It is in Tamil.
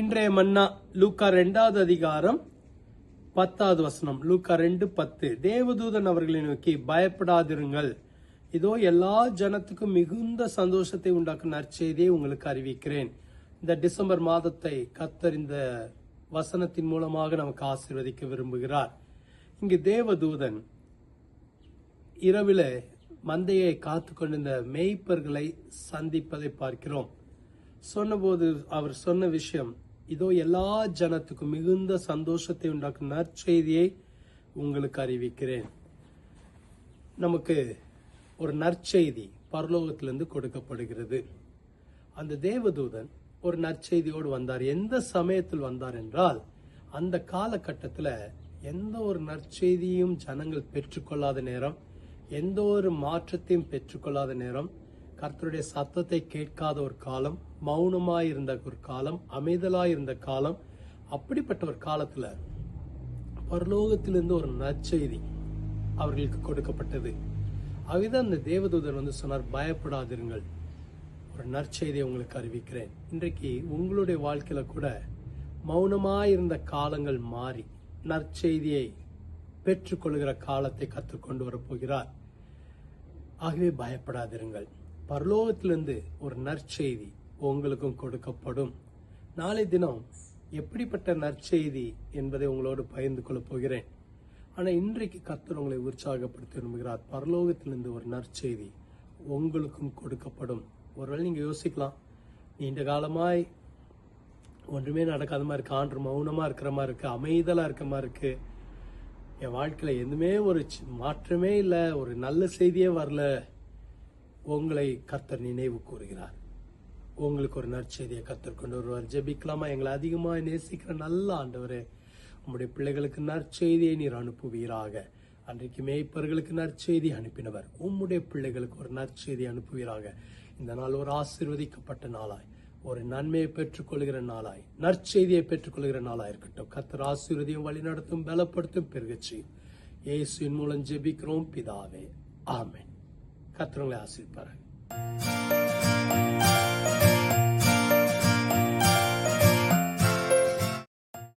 இன்றைய மன்னா லூக்கா 2வது அதிகாரம் 10வது வசனம். லூக்கா 2:10. தேவதூதன் அவர்களை நோக்கி, பயப்படாதிருங்கள், இதோ எல்லா ஜனத்துக்கும் மிகுந்த சந்தோஷத்தை உண்டாக்கும் நற்செய்தியை உங்களுக்கு அறிவிக்கிறேன். இந்த டிசம்பர் மாதத்தை கர்த்தர் இந்த வசனத்தின் மூலமாக நமக்கு ஆசீர்வதிக்க விரும்புகிறார். இங்கு தேவதூதன் இரவில மந்தையை காத்து கொண்டிருந்த மேய்ப்பர்களை சந்திப்பதை பார்க்கிறோம். சொன்னபோது அவர் சொன்ன விஷயம், இதோ எல்லா ஜனத்துக்கும் மிகுந்த சந்தோஷத்தை உண்டாக்கும் நற்செய்தியை உங்களுக்கு அறிவிக்கிறேன். நமக்கு ஒரு நற்செய்தி பரலோகத்திலிருந்து கொடுக்கப்படுகிறது. அந்த தேவதூதன் ஒரு நற்செய்தியோடு வந்தார். எந்த சமயத்தில் வந்தார் என்றால், அந்த காலகட்டத்தில் எந்த ஒரு நற்செய்தியும் ஜனங்கள் பெற்றுக்கொள்ளாத நேரம், எந்த ஒரு மாற்றத்தையும் பெற்றுக்கொள்ளாத நேரம், கர்த்தருடைய சத்தத்தை கேட்காத ஒரு காலம், மௌனமாயிருந்த ஒரு காலம், அமைதலாயிருந்த காலம். அப்படிப்பட்ட ஒரு காலத்துல பரலோகத்திலிருந்து ஒரு நற்செய்தி அவர்களுக்கு கொடுக்கப்பட்டது. அதுதான் அந்த தேவதூதன் சொன்னார், பயப்படாதிருங்கள், ஒரு நற்செய்தியை உங்களுக்கு அறிவிக்கிறேன். இன்றைக்கு உங்களுடைய வாழ்க்கையில கூட மௌனமாயிருந்த காலங்கள் மாறி நற்செய்தியை பெற்றுக்கொள்கிற காலத்தை கற்றுக்கொண்டு வரப்போகிறார். ஆகவே பயப்படாதிருங்கள், பரலோகத்திலிருந்து ஒரு நற்செய்தி உங்களுக்கும் கொடுக்கப்படும். நாளை தினம் எப்படிப்பட்ட நற்செய்தி என்பதை உங்களோடு பகிர்ந்து கொள்ள போகிறேன். ஆனா இன்றைக்கு கர்த்தர் உங்களை உற்சாகப்படுத்த விரும்புகிறார். பரலோகத்திலிருந்து ஒரு நற்செய்தி உங்களுக்கும் கொடுக்கப்படும். ஒருவேளை நீங்க யோசிக்கலாம், நீண்ட காலமாய் ஒன்றுமே நடக்காத மாதிரி இருக்கு, ஆண்டு மௌனமா இருக்கிற மாதிரி இருக்கு, அமைதலா இருக்கிற மாதிரி இருக்கு, என் வாழ்க்கையில எதுவுமே ஒரு மாற்றமே இல்லை, ஒரு நல்ல செய்தியே வரல. உங்களை கர்த்தர் நினைவு கூறுகிறார். உங்களுக்கு ஒரு நற்செய்தியை கர்த்தர் கொண்டு வருவார். ஜெபிக்கலாமா? எங்களை அதிகமாக நேசிக்கிற நல்ல ஆண்டவரே, உங்களுடைய பிள்ளைகளுக்கு நற்செய்தியை நீர் அனுப்புவீராக. அன்றைக்கு மேய்ப்பர்களுக்கு நற்செய்தி அனுப்பினவர், உம்முடைய பிள்ளைகளுக்கு ஒரு நற்செய்தி அனுப்புவீராக. இந்த நாள் ஒரு ஆசீர்வதிக்கப்பட்ட நாளாய், ஒரு நன்மையை பெற்றுக்கொள்கிற நாளாய், நற்செய்தியை பெற்றுக்கொள்கிற நாளாய் இருக்கட்டும். கர்த்தர் ஆசீர்வதியும், வழி நடத்தும், பலப்படுத்தும், பெருகச்சி. இயேசுவின் மூலம் ஜெபிக்கிறோம் பிதாவே, ஆமென். கர்த்தர் உங்களை ஆசீர்வதிப்பார்.